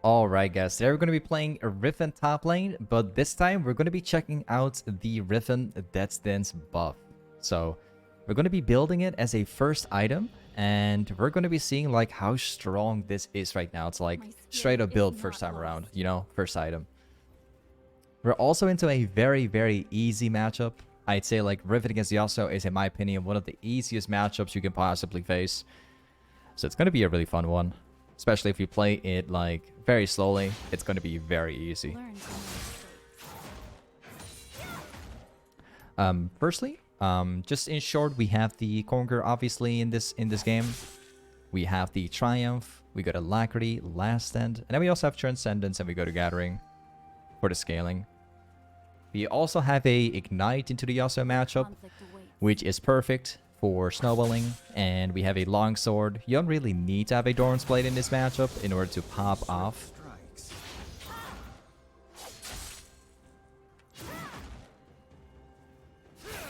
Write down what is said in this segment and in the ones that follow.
Alright guys, today we're going to be playing a Riven top lane, but this time we're going to be checking out the Riven Death's Dance buff. So we're going to be building it as a first item, and we're going to be seeing like how strong this is right now. It's like straight up build first time around, you know, first item. We're also into a very easy matchup. I'd say like Riven against Yasuo is, in my opinion, one of the easiest matchups you can possibly face. So it's going to be a really fun one. Especially if you play it like very slowly, it's going to be very easy. Firstly, just in short, we have the Conquer obviously in this game. We have the Triumph, we got Alacrity, Last Stand, and then we also have Transcendence, and we go to Gathering for the scaling. We also have a Ignite into the Yasuo matchup, which is perfect for Snowballing, and we have a Longsword. You don't really need to have a Doran's Blade in this matchup in order to pop off.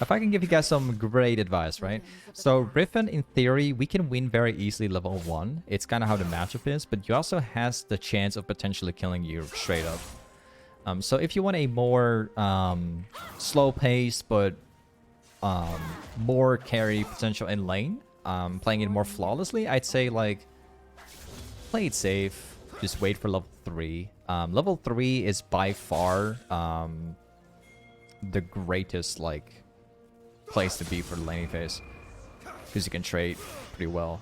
If I can give you guys some great advice, right? So Riven, in theory, we can win very easily level 1. It's kind of how the matchup is, but you also has the chance of potentially killing you straight up. So if you want a more slow pace, but more carry potential in lane, playing it more flawlessly, I'd say like play it safe, just wait for level 3. Level 3 is by far the greatest like place to be for the laning phase, because you can trade pretty well.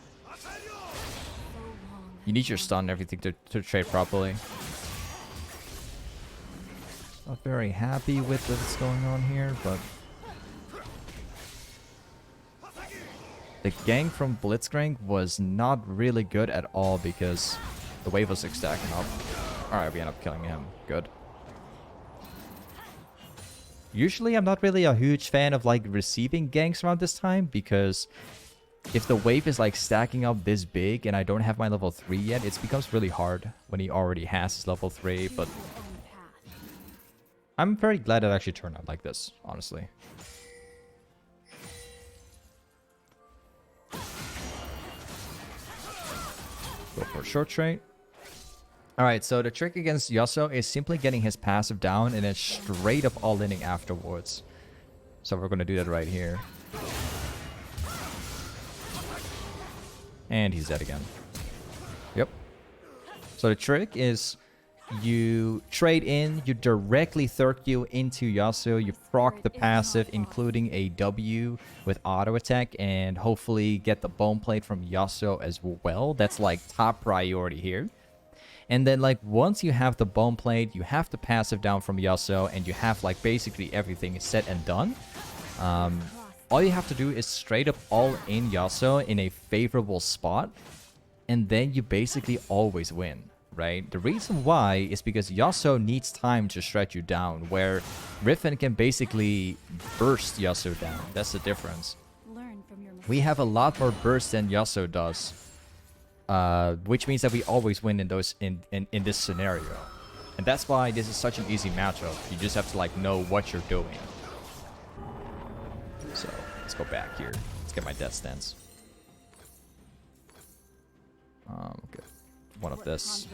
You need your stun and everything to trade properly. Not very happy with what's going on here, but the gank from Blitzcrank was not really good at all because the wave was like stacking up. Alright, we end up killing him. Good. Usually I'm not really a huge fan of like receiving ganks around this time, because if the wave is like stacking up this big and I don't have my level 3 yet, it becomes really hard when he already has his level 3, but I'm very glad it actually turned out like this, honestly. Go for a short trade. Alright, so the trick against Yasuo is simply getting his passive down and then straight up all-inning afterwards. So we're going to do that right here. And he's dead again. Yep. So the trick is you trade in, you directly third Q into Yasuo, you proc the passive, including a W with auto attack, and hopefully get the bone plate from Yasuo as well. That's like top priority here. And then like once you have the bone plate, you have the passive down from Yasuo, and you have like basically everything set and done. All you have to do is straight up all in Yasuo in a favorable spot, and then you basically always win. Right? The reason why is because Yasuo needs time to stretch you down, where Riven can basically burst Yasuo down. That's the difference. We have a lot more burst than Yasuo does, which means that we always win in those in this scenario. And that's why this is such an easy matchup. You just have to like know what you're doing. So let's go back here. Let's get my death stance. Okay. One of this.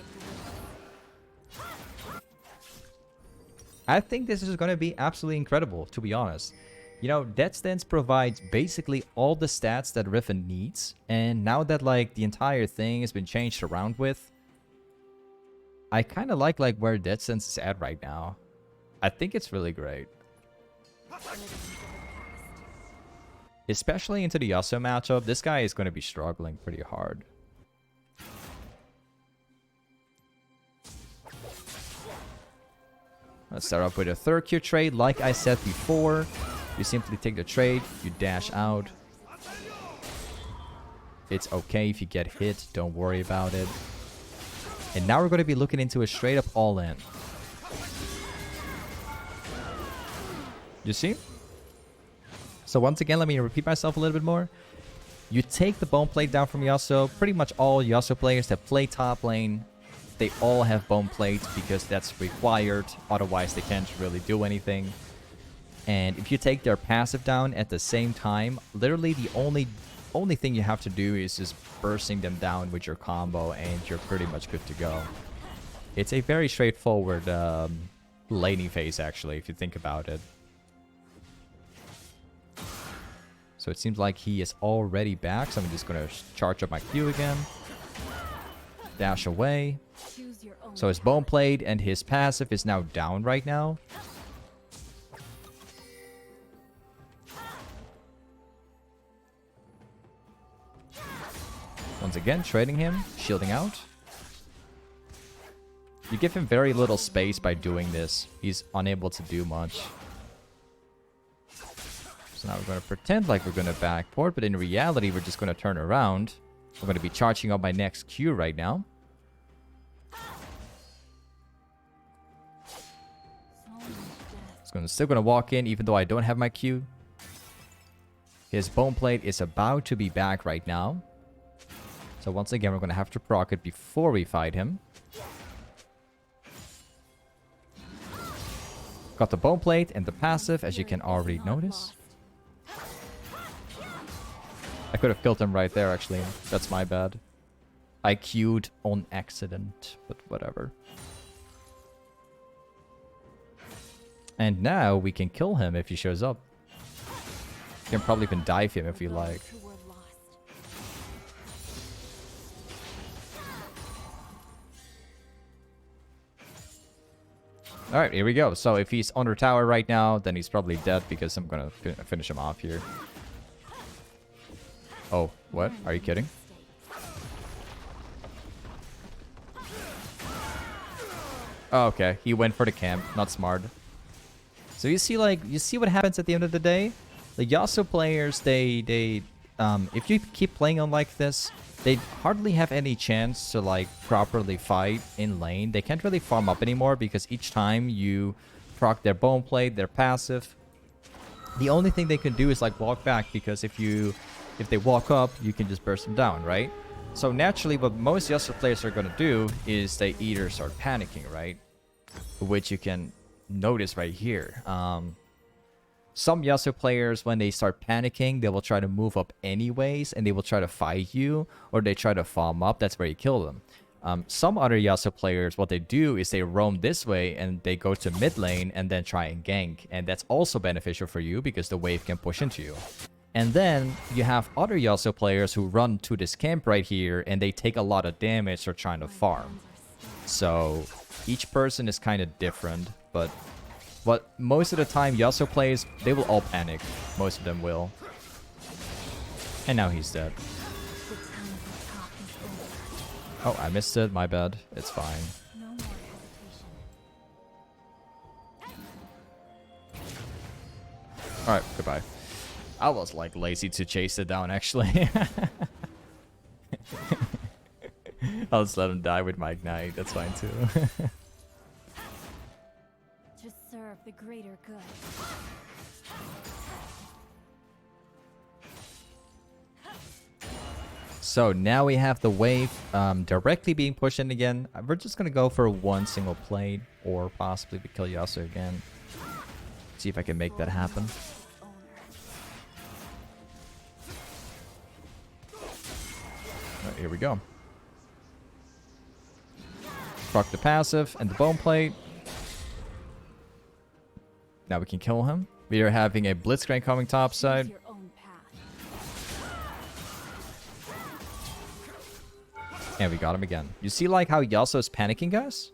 I think this is going to be absolutely incredible, to be honest. You know, Death Stance provides basically all the stats that Riven needs, and now that like the entire thing has been changed around with, I kind of like where Death Stance is at right now. I think it's really great. Especially into the Yasuo matchup, this guy is going to be struggling pretty hard. Let's start off with a third Q trade. Like I said before, you simply take the trade, you dash out. It's okay if you get hit, don't worry about it. And now we're going to be looking into a straight up all-in. You see? So once again, let me repeat myself a little bit more. You take the bone plate down from Yasuo. Pretty much all Yasuo players that play top lane, they all have bone plates because that's required. Otherwise, they can't really do anything. And if you take their passive down at the same time, literally the only thing you have to do is just bursting them down with your combo, and you're pretty much good to go. It's a very straightforward laning phase, actually, if you think about it. So it seems like he is already back, so I'm just going to charge up my Q again. Dash away. So his Bone Plate and his passive is now down right now. Once again, trading him, shielding out. You give him very little space by doing this. He's unable to do much. So now we're going to pretend like we're going to backport, but in reality, we're just going to turn around. I'm going to be charging up my next Q right now. Still going to walk in, even though I don't have my Q. His Bone Plate is about to be back right now. So once again, we're going to have to proc it before we fight him. Got the Bone Plate and the passive, as you can already notice. I could have killed him right there, actually. That's my bad. I queued on accident, but whatever. And now we can kill him if he shows up. You can probably even dive him if you like. Alright, here we go. So if he's under tower right now, then he's probably dead because I'm gonna finish him off here. Oh, what? Are you kidding? Oh, okay. He went for the camp. Not smart. So you see, like, you see what happens at the end of the day? The Yasuo players, if you keep playing on like this, they hardly have any chance to, like, properly fight in lane. They can't really farm up anymore because each time you proc their Bone Plate, their passive, the only thing they can do is, like, walk back, because if they walk up, you can just burst them down, right? So naturally, what most Yasuo players are going to do is they either start panicking, right? Which you can notice right here. Some Yasuo players, when they start panicking, they will try to move up anyways, and they will try to fight you, or they try to farm up. That's where you kill them. Some other Yasuo players, what they do is they roam this way, and they go to mid lane, and then try and gank. And that's also beneficial for you, because the wave can push into you. And then you have other Yasuo players who run to this camp right here, and they take a lot of damage for trying to farm. So each person is kind of different, but most of the time Yasuo plays, they will all panic. Most of them will. And now he's dead. Oh, I missed it. My bad. It's fine. Alright, goodbye. I was, like, lazy to chase it down, actually. I'll just let him die with my ignite. That's fine, too. To serve the greater good. So now we have the wave directly being pushed in again. We're just going to go for one single plate, or possibly we kill Yasuo again. See if I can make that happen. Right, here we go. Proc the passive and the Bone Plate. Now we can kill him. We are having a Blitzcrank coming topside. And we got him again. You see, like, how Yasuo is panicking, guys?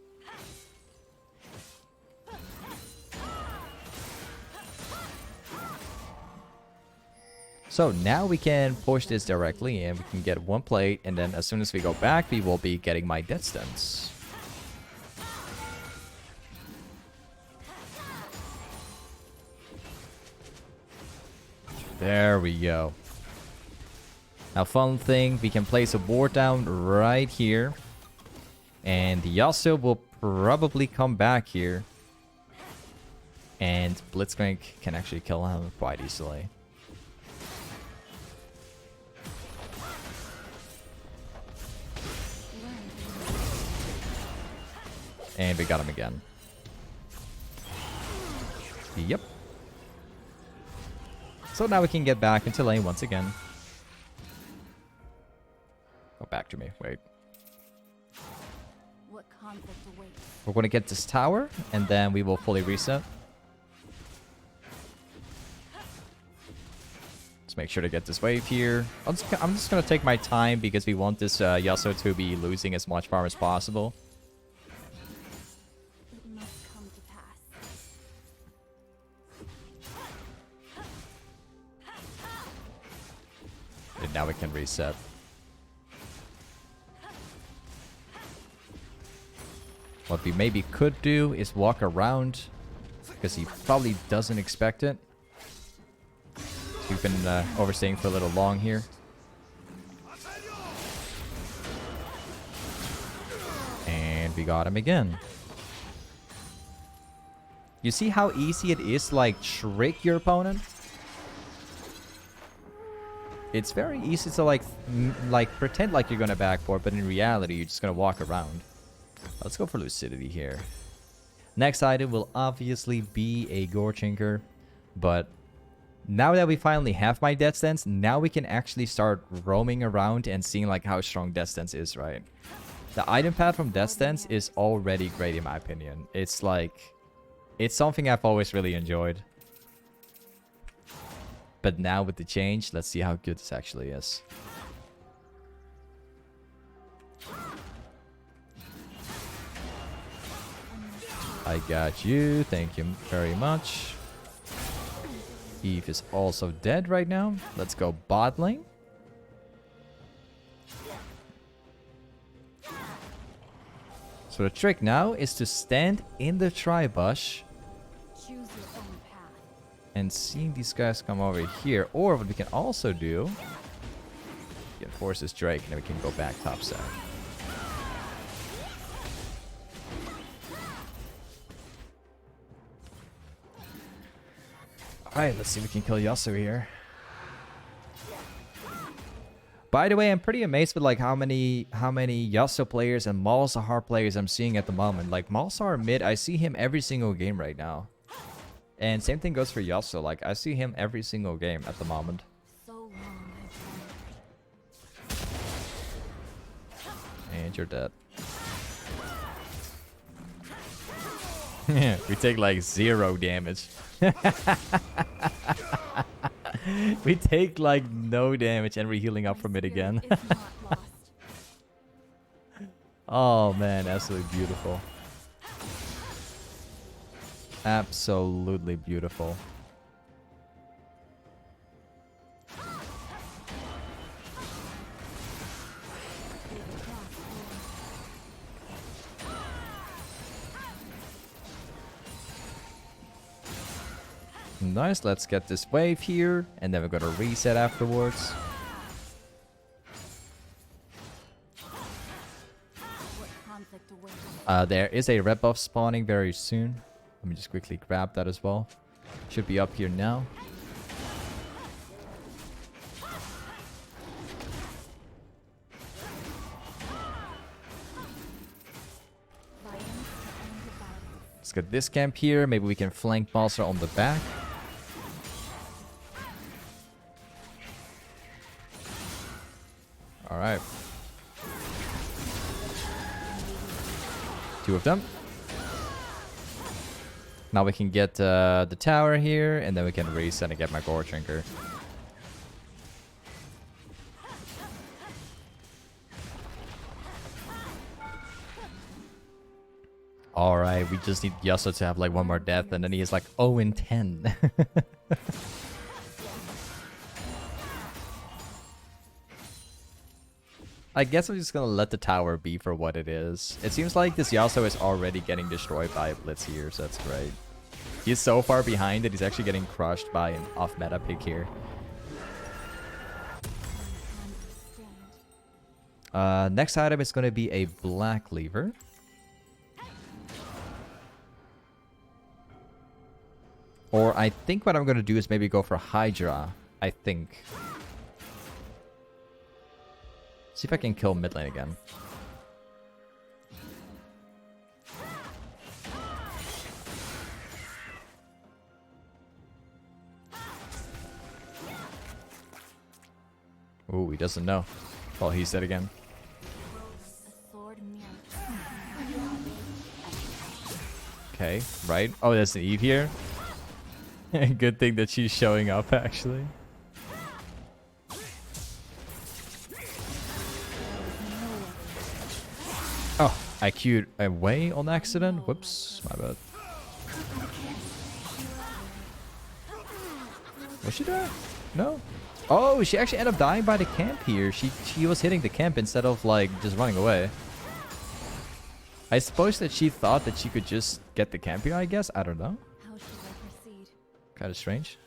So now we can push this directly, and we can get one plate, and then as soon as we go back, we will be getting my death stance. There we go. Now, fun thing, we can place a ward down right here. And the Yasuo will probably come back here. And Blitzcrank can actually kill him quite easily. And we got him again. Yep. So now we can get back into lane once again. Go back to me. Wait. What conflict awaits? We're going to get this tower, and then we will fully reset. Let's make sure to get this wave here. I'm just going to take my time because we want this Yasuo to be losing as much farm as possible. It must come to pass. And now we can reset. What we maybe could do is walk around, because he probably doesn't expect it. So we've been overstaying for a little long here. And we got him again. You see how easy it is to like trick your opponent? It's very easy to like pretend like you're gonna backboard, but in reality you're just gonna walk around. Let's go for lucidity here. Next item will obviously be a goredrinker, but now that we finally have my death stance, now we can actually start roaming around and seeing like how strong death stance is, right? The item path from death stance is already great in my opinion. It's like, it's something I've always really enjoyed. But now with the change, let's see how good this actually is. I got you. Thank you very much. Eve is also dead right now. Let's go bot lane. So the trick now is to stand in the tri-bush Choose your own path. and seeing these guys come over here. Or what we can also do, we can force this Drake and then we can go back top side. Alright, let's see if we can kill Yasuo here. By the way, I'm pretty amazed with like how many Yasuo players and Malzahar players I'm seeing at the moment. Like Malzahar mid, I see him every single game right now. And same thing goes for Yasuo. Like I see him every single game at the moment. So long I've And you're dead. We take like 0 damage. We take like no damage and we're healing up from it again. is not lost. Oh man, absolutely beautiful. Absolutely beautiful. Nice, let's get this wave here, and then we're gonna reset afterwards. What conflict awaits? There is a red buff spawning very soon. Let me just quickly grab that as well. Should be up here now. Violence to end the battle. Let's get this camp here. Maybe we can flank Monster on the back. Alright. 2 of them. Now we can get the tower here, and then we can reset and get my goredrinker. Alright, we just need Yasuo to have like 1 more death, and then he is like 0 in 10. I guess I'm just gonna let the tower be for what it is. It seems like this Yasuo is already getting destroyed by a Blitz here, so that's great. He's so far behind that he's actually getting crushed by an off-meta pick here. Next item is gonna be a black lever. Or I think what I'm gonna do is maybe go for hydra, I think. See if I can kill mid lane again. Ooh, he doesn't know. Oh, he's dead again. A sword mirror. Okay, right. Oh, there's an Eve here. Good thing that she's showing up, actually. Oh, I queued away on accident. Whoops, my bad. Was she there? No. Oh, she actually ended up dying by the camp here. She was hitting the camp instead of like just running away. I suppose that she thought that she could just get the camp here, I guess. I don't know. How should I proceed? Kind of strange.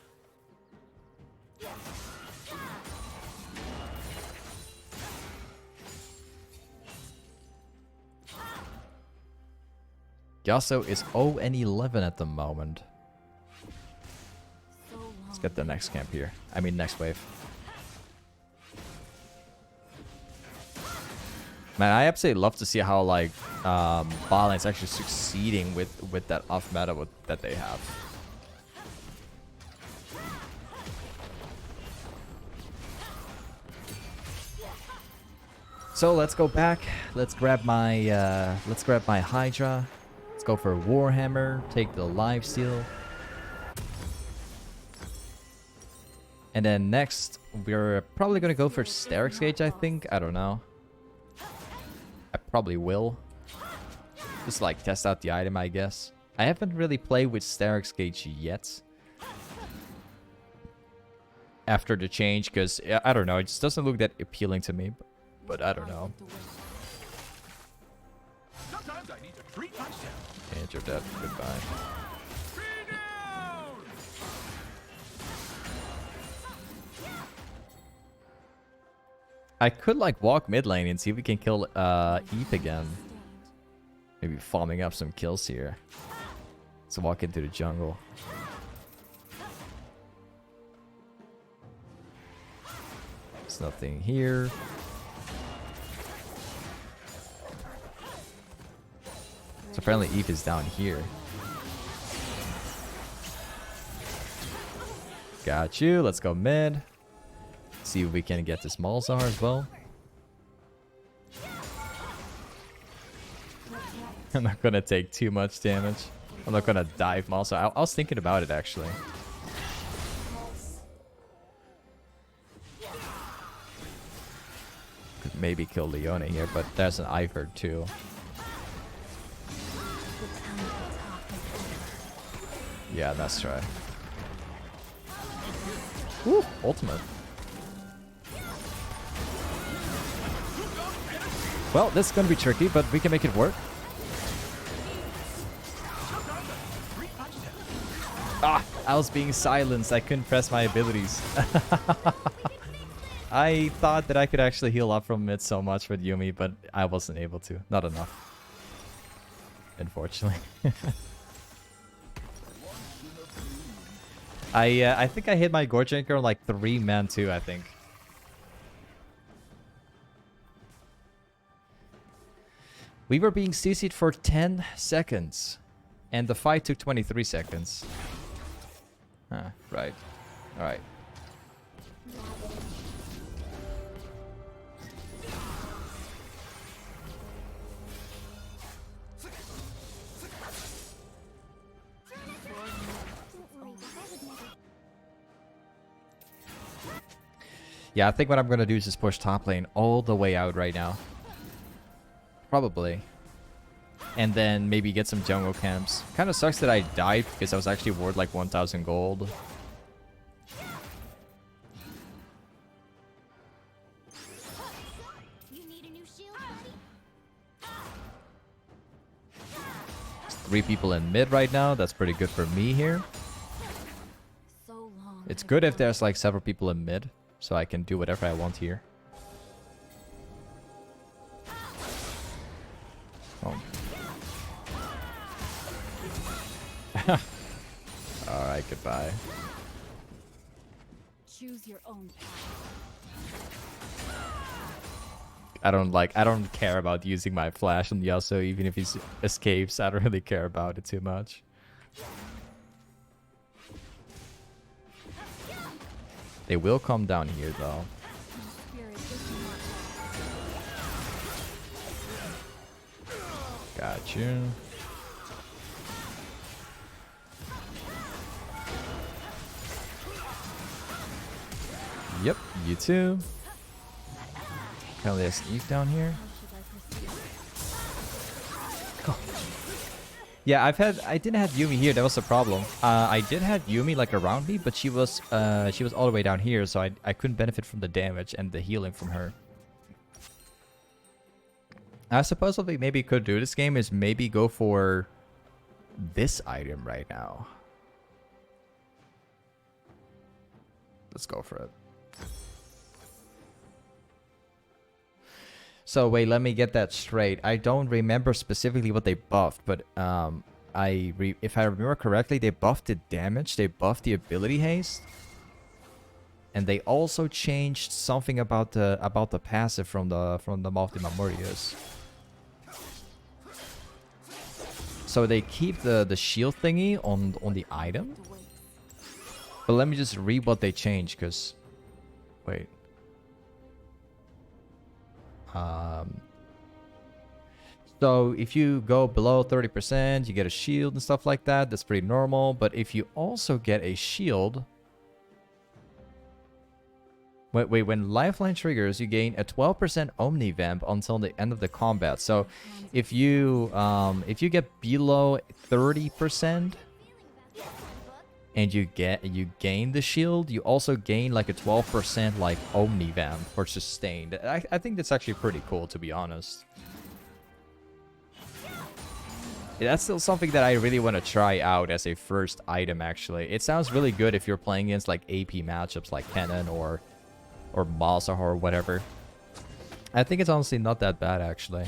Yasuo is 0 and 11 at the moment. So long. Let's get the next camp here. I mean, next wave. Man, I absolutely love to see how like bot lane's actually succeeding with that off meta that they have. So let's go back. Let's grab my hydra. Let's go for Warhammer. Take the lifesteal. And then next, we're probably gonna go for Sterix Gauge, I think. I don't know. I probably will. Just like test out the item, I guess. I haven't really played with Sterix Gauge yet. After the change, because I don't know, it just doesn't look that appealing to me. But I don't know. Sometimes I need to treat myself. And you're dead. Goodbye. I could like walk mid lane and see if we can kill Eve again. Maybe farming up some kills here. Let's walk into the jungle. There's nothing here. So apparently Eve is down here. Got you. Let's go mid. See if we can get this Malzahar as well. I'm not gonna take too much damage. I'm not gonna dive Malzahar. I was thinking about it actually. Could maybe kill Leona here, but there's an Ivern too. Yeah, that's right. Woo! Ultimate. Well, this is gonna be tricky, but we can make it work. Ah! I was being silenced. I couldn't press my abilities. I thought that I could actually heal up from mid so much with Yuumi, but I wasn't able to. Not enough. Unfortunately. I think I hit my goredrinker on like 3 man too, I think. We were being CC'd for 10 seconds. And the fight took 23 seconds. Ah, right. Alright. Yeah, I think what I'm gonna do is just push top lane all the way out right now. Probably. And then maybe get some jungle camps. Kind of sucks that I died because I was actually worth like 1,000 gold. You need a new shield, buddy? 3 people in mid right now. That's pretty good for me here. So long. It's good if there's like several people in mid, so I can do whatever I want here. Oh. Alright, goodbye. Choose your own path. I don't care about using my flash on Yasuo, even if he escapes. I don't really care about it too much. They will come down here though. Spirit is not Got you. Yep, you too. Can I sneak down here? Yeah, I didn't have Yumi here. That was the problem. I did have Yumi like around me, but she was all the way down here, so I couldn't benefit from the damage and the healing from her. I suppose what we maybe could do this game is maybe go for this item right now. Let's go for it. So wait, let me get that straight. I don't remember specifically what they buffed, but if I remember correctly, they buffed the damage, they buffed the ability haste, and they also changed something about the passive from the Multi Memorias. So they keep the shield thingy on the item. But let me just read what they changed, because wait. So if you go below 30%, you get a shield and stuff like that. That's pretty normal. But if you also get a shield... Wait, when Lifeline triggers, you gain a 12% Omni Vamp until the end of the combat. So if you get below 30% and you gain the shield, you also gain like a 12% like Omni Vamp for sustained. I think that's actually pretty cool, to be honest. Yeah, that's still something that I really want to try out as a first item, actually. It sounds really good if you're playing against like AP matchups like Kennen or Malzahar or whatever. I think it's honestly not that bad, actually.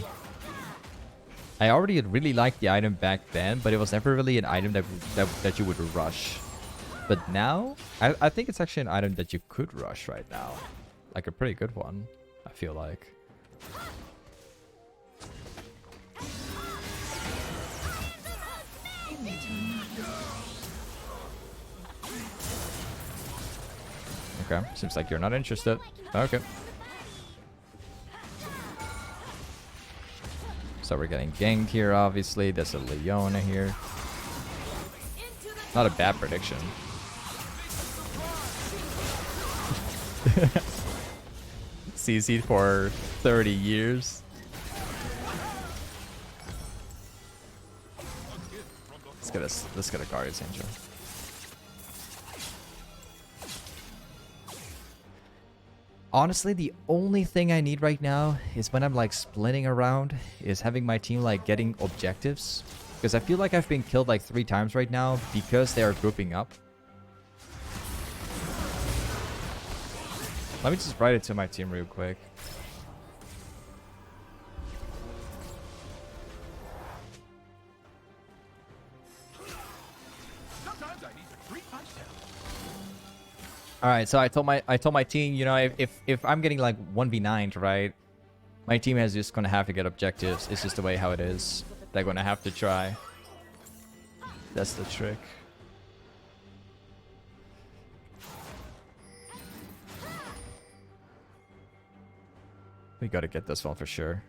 I already really liked the item back then, but it was never really an item that you would rush. But now, I think it's actually an item that you could rush right now. Like a pretty good one, I feel like. Okay, seems like you're not interested. Okay. So we're getting ganked here, obviously. There's a Leona here. Not a bad prediction. CC'd for 30 years. Let's get a Guardian's Angel. Honestly, the only thing I need right now is when I'm like splitting around is having my team like getting objectives. Because I feel like I've been killed like 3 times right now because they are grouping up. Let me just write it to my team real quick. Sometimes I need to treat myself. All right, so I told my team, you know, if I'm getting like 1v9'd, right, my team is just gonna have to get objectives. It's just the way how it is. They're gonna have to try. That's the trick. We gotta get this one for sure.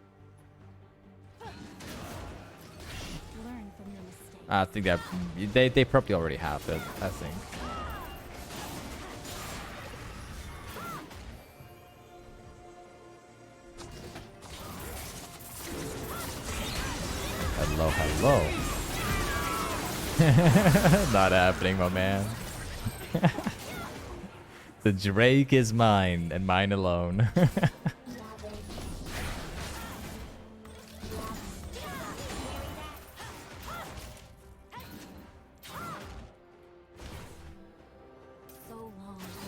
Learn from your mistakes. I think that they probably already have it, I think. Hello, hello. Not happening, my man. The Drake is mine, and mine alone.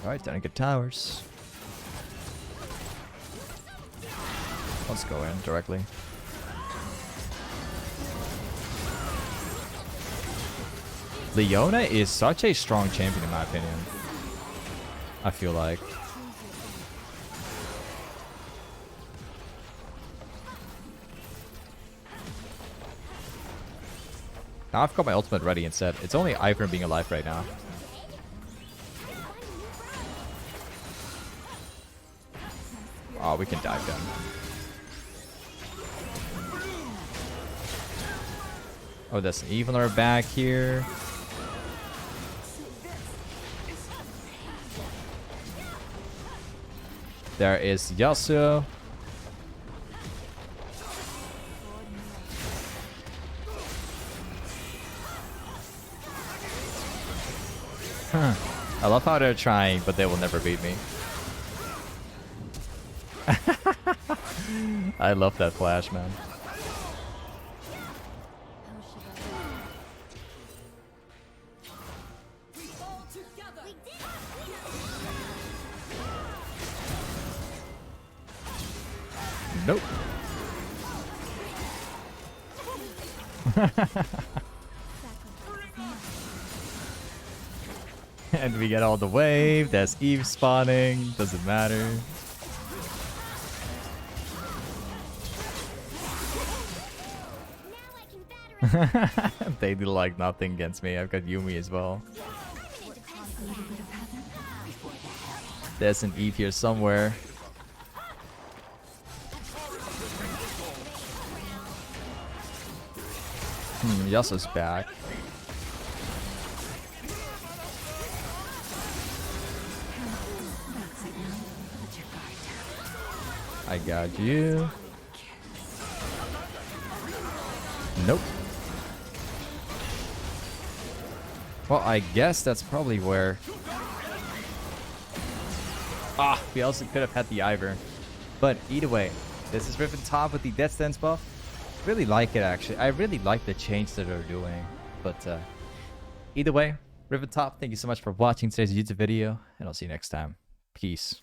Alright, time to get towers. Let's go in directly. Leona is such a strong champion in my opinion. I feel like. Now I've got my ultimate ready instead. It's only Ivern being alive right now. Oh, we can dive them. Oh, there's an Eveler back here. There is Yasuo. I love how they're trying, but they will never beat me. I love that flash, man. Nope. And we get all the wave. There's Eve spawning. Doesn't matter. They do like nothing against me. I've got Yumi as well. There's an Eve here somewhere. Yasuo's back. I got you. Nope. Well, I guess that's probably where... Ah, we also could have had the Ivern. But either way, this is Riven top with the Death Stance buff. Really like it, actually. I really like the change that they're doing. But either way, Riven top, thank you so much for watching today's YouTube video. And I'll see you next time. Peace.